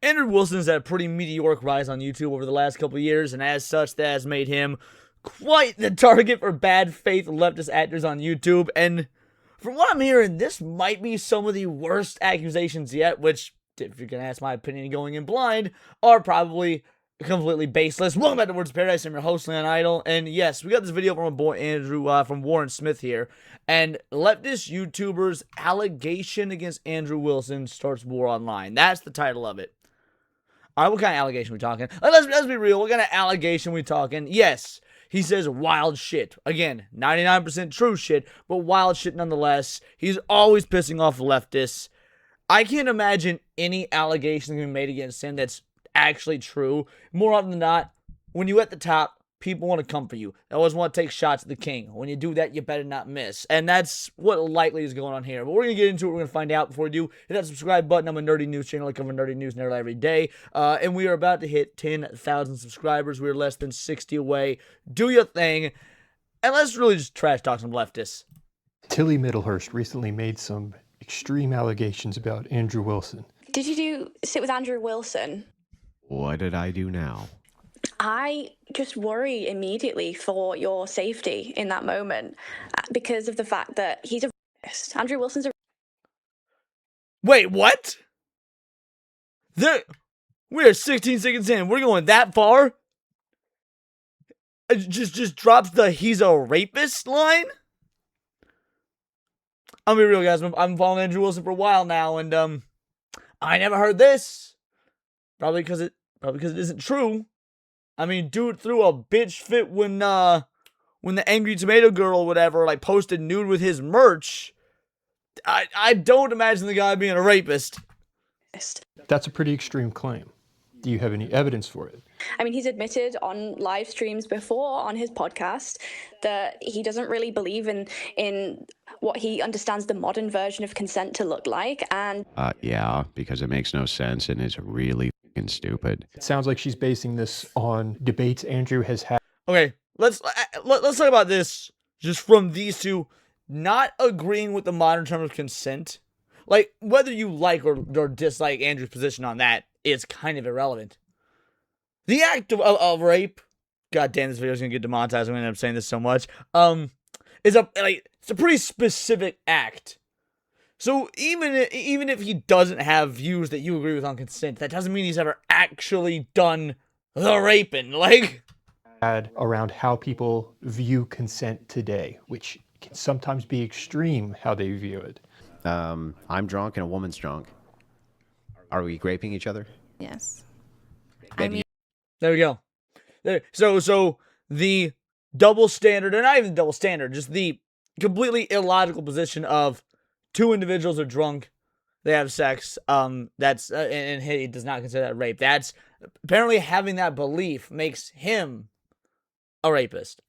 Andrew Wilson's had a pretty meteoric rise on YouTube over the last couple of years, and as such, that has made him quite the target for bad faith leftist actors on YouTube. And from what I'm hearing, this might be some of the worst accusations yet, which, if you're going to ask my opinion going in blind, are probably completely baseless. Welcome back to Words of Paradise. I'm your host, Leon Idol, and yes, we got this video from our boy Andrew from Warren Smith here, and leftist YouTubers allegation against Andrew Wilson starts war online. That's the title of it. All right, what kind of allegation we talking? Let's be real. What kind of allegation we talking? Yes, he says wild shit. Again, 99% true shit, but wild shit nonetheless. He's always pissing off leftists. I can't imagine any allegation being made against him that's actually true. More often than not, when you're at the top, people want to come for you. They always want to take shots at the king. When you do that, you better not miss. And that's what likely is going on here. But we're going to get into it. We're going to find out. Before we do, hit that subscribe button. I'm a nerdy news channel. I cover nerdy news nearly every day. And we are about to hit 10,000 subscribers. We're less than 60 away. Do your thing. And let's really just trash talk some leftists. Tilly Middlehurst recently made some extreme allegations about Andrew Wilson. Did you sit with Andrew Wilson? What did I do now? I just worry immediately for your safety in that moment because of the fact that he's a rapist. Andrew Wilson's a... Wait, what? We're 16 seconds in. We're going that far? It just drops the "he's a rapist" line? I'll be real, guys. I'm following Andrew Wilson for a while now, and I never heard this. Probably because it isn't true. I mean, dude threw a bitch fit when the Angry Tomato Girl or whatever, like, posted nude with his merch. I don't imagine the guy being a rapist. That's a pretty extreme claim. Do you have any evidence for it? I mean, he's admitted on live streams before on his podcast that he doesn't really believe in what he understands the modern version of consent to look like. And Yeah, because it makes no sense and is really fucking stupid. It sounds like she's basing this on debates Andrew has had. Okay, let's talk about this just from these two not agreeing with the modern term of consent. Like, whether you like or dislike Andrew's position on that is kind of irrelevant. The act of rape, god damn, this video is gonna get demonetized. I'm gonna end up saying this so much. It's a pretty specific act. So even if he doesn't have views that you agree with on consent, that doesn't mean he's ever actually done the raping. Like, Around how people view consent today, which can sometimes be extreme how they view it. I'm drunk and a woman's drunk. Are we raping each other? Yes. Maybe. I mean, there we go. So the double standard, or not even double standard, just the completely illogical position of two individuals are drunk, they have sex, that's and he does not consider that rape. That's apparently having that belief makes him a rapist.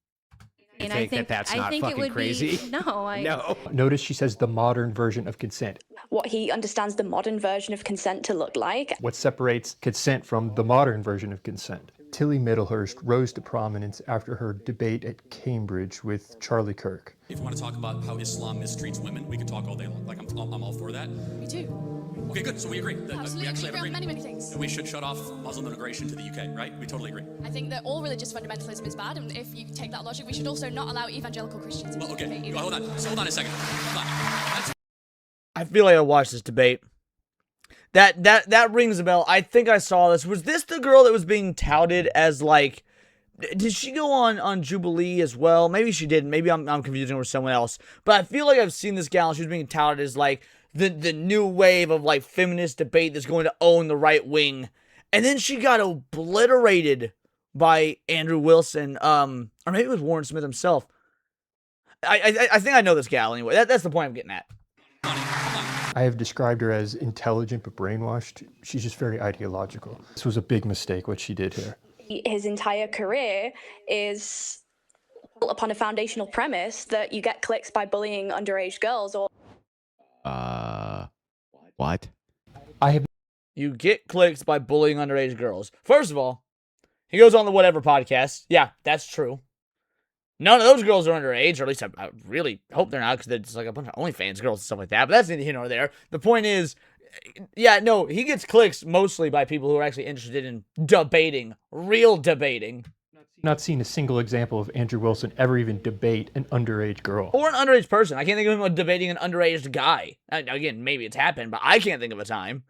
You and think that's not fucking crazy? No. Notice she says the modern version of consent. what he understands the modern version of consent to look like. What separates consent from the modern version of consent? Tilly Middlehurst rose to prominence after her debate at Cambridge with Charlie Kirk. If you want to talk about how Islam mistreats women, we can talk all day long. Like, I'm all for that. Me too. Okay, good. So we agree. Absolutely. We actually agree have on agreement. many things. That we should shut off Muslim immigration to the UK, right? We totally agree. I think that all religious fundamentalism is bad, and if you take that logic, we should also not allow evangelical Christians. Well, okay. Hold on. So hold on a second. Hold on. That's I feel like I watched this debate. That rings a bell. I think I saw this. Was this the girl that was being touted as, like, did she go on Jubilee as well? Maybe she didn't. Maybe I'm confusing her with someone else. But I feel like I've seen this gal, and she was being touted as, like, the new wave of, like, feminist debate that's going to own the right wing. And then she got obliterated by Andrew Wilson, or maybe it was Warren Smith himself. I think I know this gal anyway. That's the point I'm getting at. I have described her as intelligent but brainwashed. She's just very ideological. This was a big mistake what she did here. His entire career is built upon a foundational premise that you get clicks by bullying underage girls or... What? You get clicks by bullying underage girls. First of all, he goes on the Whatever podcast. Yeah, that's true. None of those girls are underage, or at least I really hope they're not, because they're just like a bunch of OnlyFans girls and stuff like that. But that's neither here nor there. The point is, yeah, no, he gets clicks mostly by people who are actually interested in debating, real debating. Not seen a single example of Andrew Wilson ever even debate an underage girl. Or an underage person. I can't think of him debating an underage guy. Again, maybe it's happened, but I can't think of a time.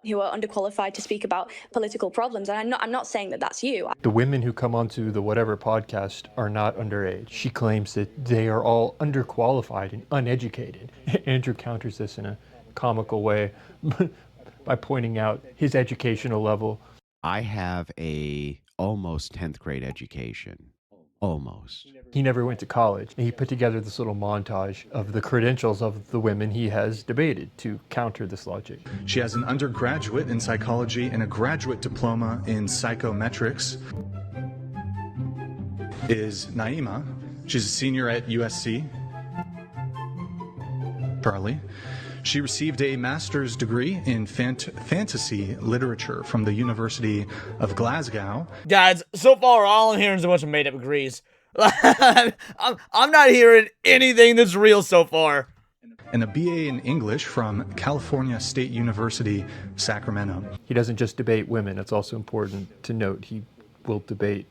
Who are underqualified to speak about political problems. And I'm not saying that that's you. The women who come onto the Whatever podcast are not underage. She claims that they are all underqualified and uneducated. Andrew counters this in a comical way by pointing out his educational level. I have a almost 10th grade education. Almost. He never went to college. He put together this little montage of the credentials of the women he has debated to counter this logic. She has an undergraduate in psychology and a graduate diploma in psychometrics. Is Naima. She's a senior at USC. Charlie. She received a master's degree in fantasy literature from the University of Glasgow. Guys, so far all I'm hearing is a bunch of made-up degrees. I'm not hearing anything that's real so far. And a BA in English from California State University, Sacramento. He doesn't just debate women. It's also important to note he will debate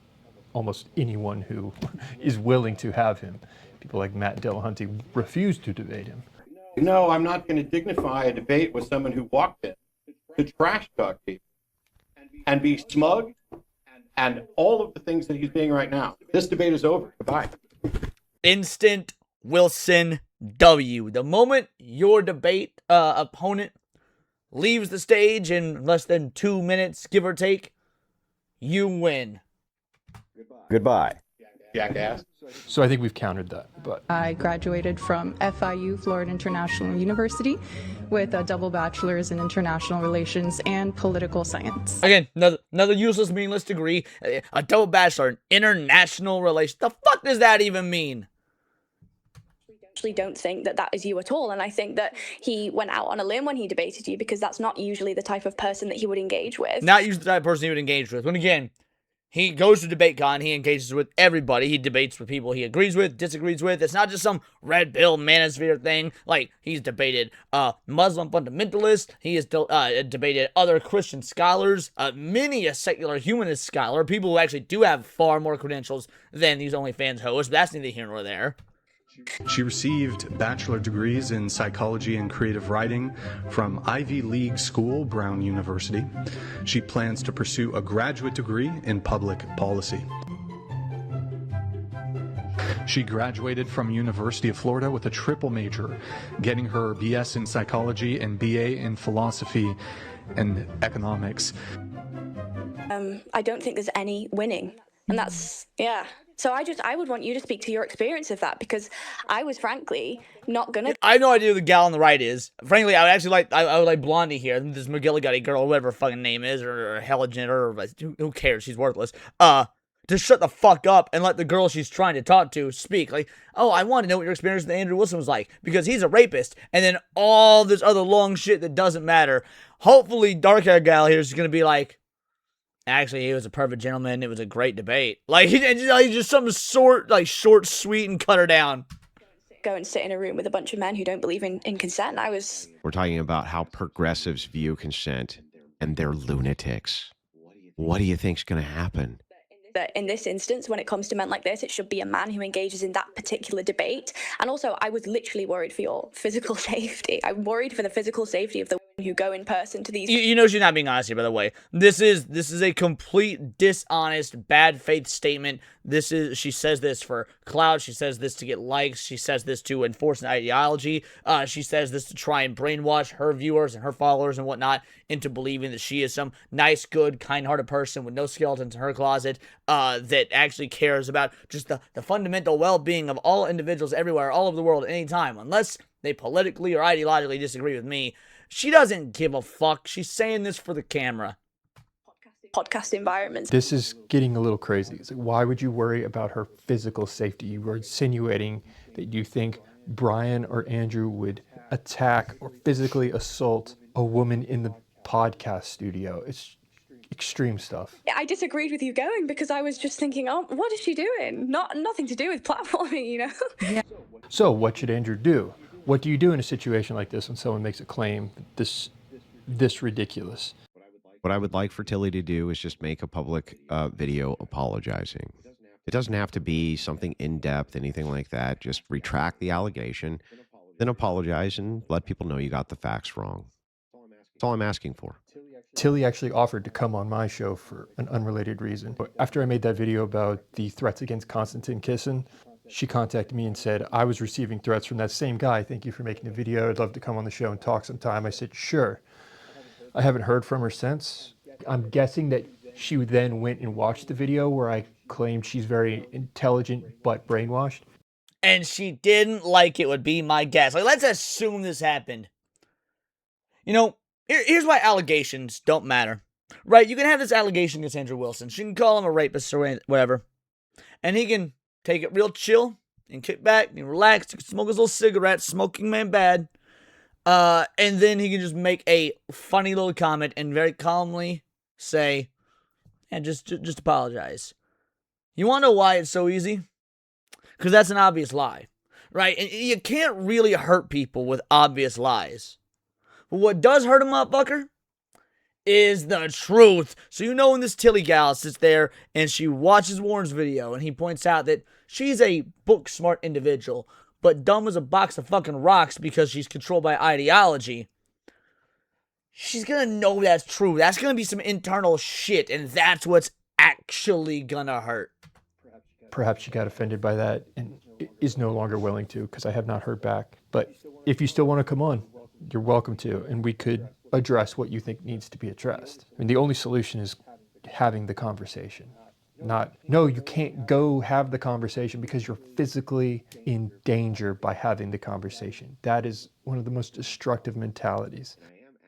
almost anyone who is willing to have him. People like Matt Dillahunty refuse to debate him. No, I'm not going to dignify a debate with someone who walked in to trash talk people and be smug and all of the things that he's being right now. This debate is over. Goodbye. Instant Wilson W. The moment your debate opponent leaves the stage in less than 2 minutes, give or take, you win. Goodbye. Jackass. So I think we've countered that. But I graduated from FIU, Florida International University, with a double bachelor's in international relations and political science. Again, another useless, meaningless degree. A double bachelor in international relations. The fuck does that even mean? Actually don't think that that is you at all, and I think that he went out on a limb when he debated you, because that's not usually the type of person that he would engage with. Not usually the type of person he would engage with. When again, he goes to DebateCon, he engages with everybody. He debates with people he agrees with, disagrees with. It's not just some red pill manosphere thing. Like, he's debated Muslim fundamentalists. He has debated other Christian scholars, many a secular humanist scholar, people who actually do have far more credentials than these OnlyFans hosts. But that's neither here nor there. She received bachelor degrees in psychology and creative writing from Ivy League school, Brown University. She plans to pursue a graduate degree in public policy. She graduated from University of Florida with a triple major, getting her BS in psychology and BA in philosophy and economics. I don't think there's any winning, and that's, yeah. So I would want you to speak to your experience of that, because I was frankly not gonna. I have no idea who the gal on the right is. Frankly, I would actually like, I would like Blondie here, this McGillicuddy girl, whatever her fucking name is, or Helligent, or who cares? She's worthless. To shut the fuck up and let the girl she's trying to talk to speak. Like, oh, I want to know what your experience with Andrew Wilson was like, because he's a rapist, and then all this other long shit that doesn't matter. Hopefully, dark-haired gal here is gonna be like, actually, he was a perfect gentleman. It was a great debate. Like, he just something short, sweet, and cut her down. Go and sit in a room with a bunch of men who don't believe in consent. We're talking about how progressives view consent, and they're lunatics. What do you think's going to happen? That in this instance, when it comes to men like this, it should be a man who engages in that particular debate. And also, I was literally worried for your physical safety. I'm worried for the physical safety of the women who go in person to these. You know she's not being honest here, by the way. This is a complete dishonest, bad faith statement. She says this for clout. She says this to get likes. She says this to enforce an ideology. She says this to try and brainwash her viewers and her followers and whatnot into believing that she is some nice, good, kind-hearted person with no skeletons in her closet, that actually cares about just the fundamental well-being of all individuals everywhere, all over the world, at any time, unless they politically or ideologically disagree with me. She doesn't give a fuck. She's saying this for the camera. Podcast environments. this is getting a little crazy. It's like, why would you worry about her physical safety? You were insinuating that you think Brian or Andrew would attack or physically assault a woman in the podcast studio. It's extreme stuff. I disagreed with you going because I was just thinking, oh, what is she doing? Nothing to do with platforming, you know? Yeah. So what should Andrew do? What do you do in a situation like this when someone makes a claim that this this ridiculous. What I would like for Tilly to do is just make a public video apologizing. It doesn't have to be something in-depth, anything like that. Just retract the allegation, then apologize and let people know you got the facts wrong. That's all I'm asking for. Tilly actually offered to come on my show for an unrelated reason. But after I made that video about the threats against Konstantin Kisin, she contacted me and said, I was receiving threats from that same guy. Thank you for making the video. I'd love to come on the show and talk sometime. I said, sure. I haven't heard from her since. I'm guessing that she then went and watched the video where I claimed she's very intelligent but brainwashed. And she didn't like it, would be my guess. Like, let's assume this happened. You know, here's why allegations don't matter. Right? You can have this allegation against Andrew Wilson. She can call him a rapist or whatever. And he can take it real chill and kick back and relax. He can smoke his little cigarette, smoking man bad. And then he can just make a funny little comment and very calmly say, and just apologize. You want to know why it's so easy? Because that's an obvious lie, right? And you can't really hurt people with obvious lies. But what does hurt a motherfucker is the truth. So you know when this Tilly gal sits there and she watches Warren's video and he points out that she's a book-smart individual, but dumb as a box of fucking rocks because she's controlled by ideology, she's gonna know that's true. That's gonna be some internal shit, and that's what's actually gonna hurt. Perhaps she got offended by that and is no longer willing to, because I have not heard back. But if you still want to come on, you're welcome to, and we could address what you think needs to be addressed. I mean, the only solution is having the conversation. Not, no, you can't go have the conversation because you're physically in danger by having the conversation. That is one of the most destructive mentalities.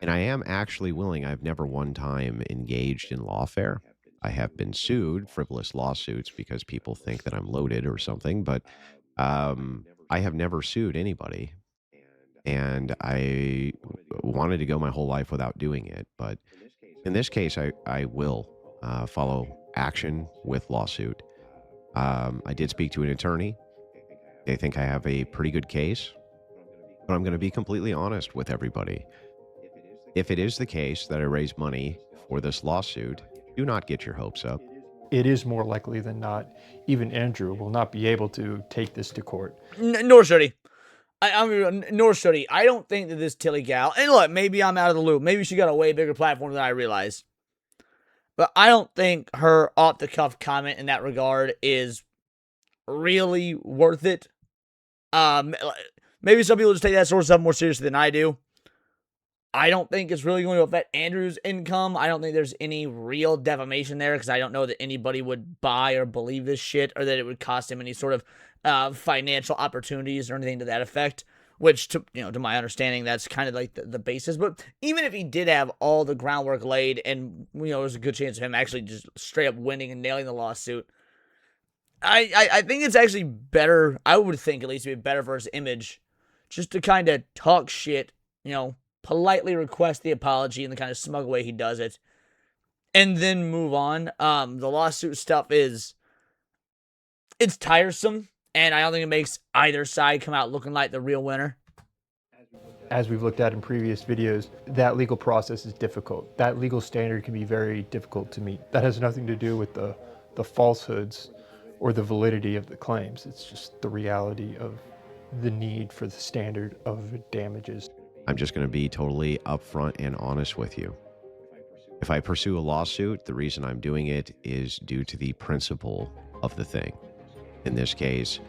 And I am actually willing. I've never one time engaged in lawfare. I have been sued, frivolous lawsuits, because people think that I'm loaded or something, but I have never sued anybody. And I wanted to go my whole life without doing it. But in this case, I will follow action with lawsuit. I did speak to an attorney. They think I have a pretty good case. But I'm going to be completely honest with everybody. If it is the case that I raise money for this lawsuit, do not get your hopes up. It is more likely than not, even Andrew will not be able to take this to court. Nor should he. Nor should he. I don't think that this Tilly gal, and look, maybe I'm out of the loop. Maybe she got a way bigger platform than I realize. But I don't think her off-the-cuff comment in that regard is really worth it. Maybe some people just take that sort of stuff more seriously than I do. I don't think it's really going to affect Andrew's income. I don't think there's any real defamation there because I don't know that anybody would buy or believe this shit or that it would cost him any sort of financial opportunities or anything to that effect, which, to my understanding, that's kind of like the basis. But even if he did have all the groundwork laid and, there's a good chance of him actually just straight up winning and nailing the lawsuit, I think it's actually better, I would think at least it'd be better for his image just to kind of talk shit, politely request the apology in the kind of smug way he does it, and then move on. The lawsuit stuff it's tiresome, and I don't think it makes either side come out looking like the real winner. As we've looked at in previous videos, that legal process is difficult. That legal standard can be very difficult to meet. That has nothing to do with the falsehoods or the validity of the claims. It's just the reality of the need for the standard of damages. I'm just going to be totally upfront and honest with you. If I pursue a lawsuit, the reason I'm doing it is due to the principle of the thing. In this case,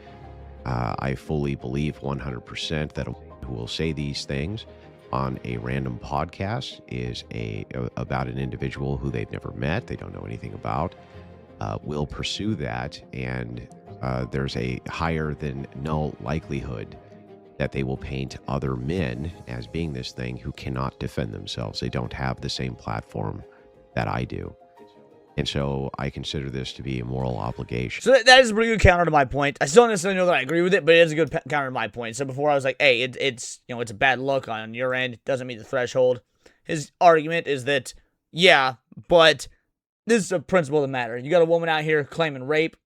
I fully believe 100% that who will say these things on a random podcast is about an individual who they've never met, they don't know anything about, will pursue that, and there's a higher than null likelihood that they will paint other men as being this thing who cannot defend themselves. They don't have the same platform that I do. And so I consider this to be a moral obligation. So that is a pretty good counter to my point. I still don't necessarily know that I agree with it, but it is a good counter to my point. So before I was like, hey, it's a bad look on your end. It doesn't meet the threshold. His argument is that, yeah, but this is a principle of the matter. You got a woman out here claiming rape.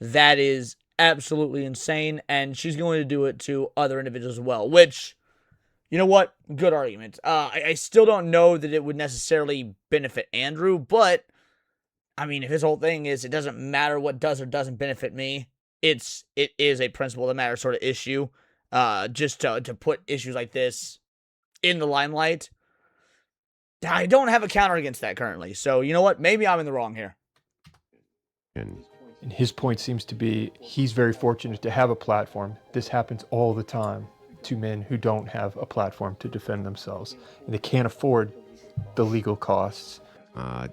That is absolutely insane, and she's going to do it to other individuals as well, which You know what? Good argument. I still don't know that it would necessarily benefit Andrew, but I mean, if his whole thing is it doesn't matter what does or doesn't benefit me, it is a principle that matters sort of issue. Just to put issues like this in the limelight. I don't have a counter against that currently. So you know what? Maybe I'm in the wrong here. And his point seems to be he's very fortunate to have a platform. This happens all the time to men who don't have a platform to defend themselves, and they can't afford the legal costs.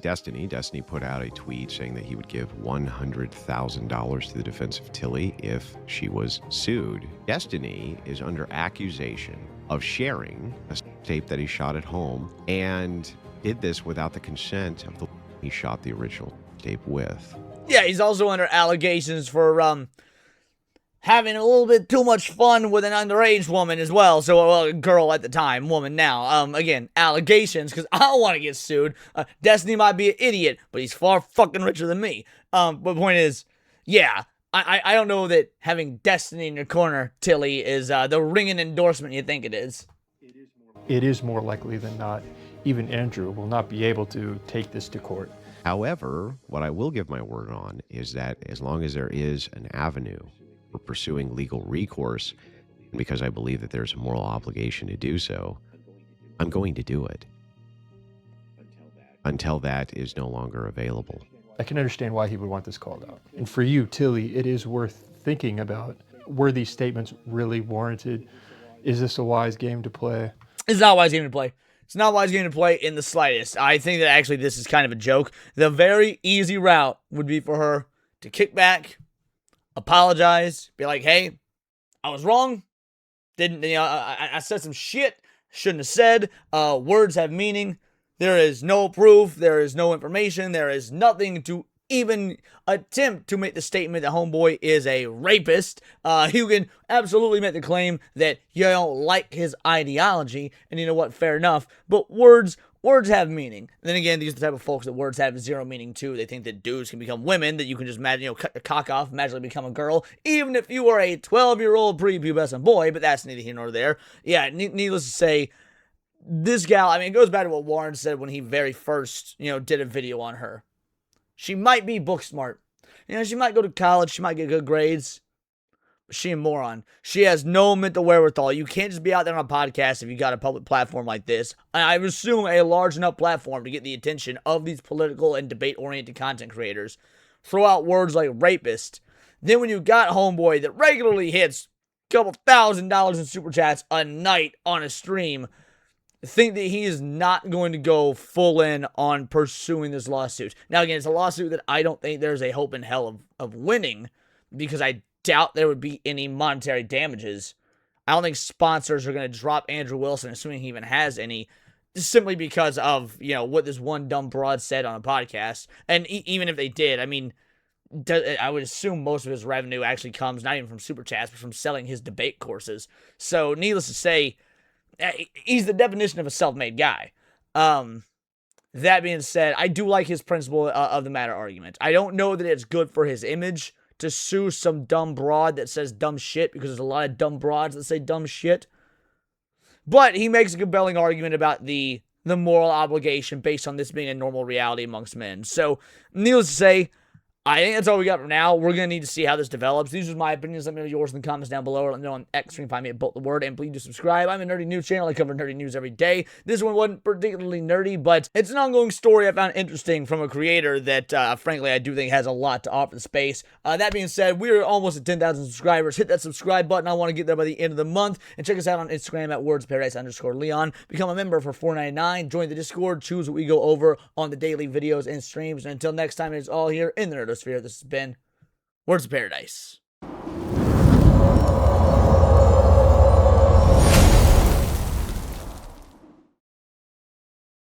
Destiny put out a tweet saying that he would give $100,000 to the defense of Tilly if she was sued. Destiny is under accusation of sharing a tape that he shot at home and did this without the consent of the he shot the original tape with. Yeah, he's also under allegations for having a little bit too much fun with an underage woman as well. So, well, a girl at the time, woman now. Again, allegations, because I don't want to get sued. Destiny might be an idiot, but he's far fucking richer than me. But the point is, yeah, I don't know that having Destiny in your corner, Tilly, is the ringing endorsement you think it is. It is more likely than not. Even Andrew will not be able to take this to court. However, what I will give my word on is that as long as there is an avenue for pursuing legal recourse, and because I believe that there's a moral obligation to do so, I'm going to do it. Until that is no longer available. I can understand why he would want this called out. And for you, Tilly, it is worth thinking about. Were these statements really warranted? Is this a wise game to play? It's not a wise game to play. It's not a wise game to play in the slightest. I think that actually this is kind of a joke. The very easy route would be for her to kick back, apologize, be like, hey, I was wrong. I said some shit shouldn't have said. Words have meaning. There is no proof. There is no information. There is nothing to even attempt to make the statement that homeboy is a rapist. You can absolutely make the claim that you don't like his ideology, and you know what, fair enough, but words have meaning. And then again, these are the type of folks that words have zero meaning to. They think that dudes can become women, that you can just imagine, cut your cock off, magically become a girl, even if you are a 12-year-old prepubescent boy, but that's neither here nor there. Yeah, needless to say, this gal, I mean, it goes back to what Warren said when he very first, did a video on her. She might be book smart. She might go to college. She might get good grades. But she a moron. She has no mental wherewithal. You can't just be out there on a podcast if you got a public platform like this. I assume a large enough platform to get the attention of these political and debate-oriented content creators. Throw out words like rapist. Then when you got homeboy that regularly hits a couple $1,000s in super chats a night on a stream, think that he is not going to go full in on pursuing this lawsuit. Now, again, it's a lawsuit that I don't think there's a hope in hell of winning, because I doubt there would be any monetary damages. I don't think sponsors are going to drop Andrew Wilson, assuming he even has any, simply because of, what this one dumb broad said on a podcast. And even if they did, I mean, I would assume most of his revenue actually comes not even from super chats, but from selling his debate courses. So, needless to say, he's the definition of a self-made guy. That being said, I do like his principle of the matter argument. I don't know that it's good for his image to sue some dumb broad that says dumb shit, because there's a lot of dumb broads that say dumb shit. But he makes a compelling argument about the moral obligation based on this being a normal reality amongst men. So, needless to say, I think that's all we got for now. We're going to need to see how this develops. These are my opinions. Let me know yours in the comments down below. Let me know on X. You can find me at Bolt the Word. And please do subscribe. I'm a nerdy news channel. I cover nerdy news every day. This one wasn't particularly nerdy, but it's an ongoing story I found interesting from a creator that, frankly, I do think has a lot to offer the space. That being said, we're almost at 10,000 subscribers. Hit that subscribe button. I want to get there by the end of the month. And check us out on Instagram at wordsparadise_Leon. Become a member for $4.99. Join the Discord. Choose what we go over on the daily videos and streams. And until next time, it's all here in the Nerdosphere. This has been Words of Paradise.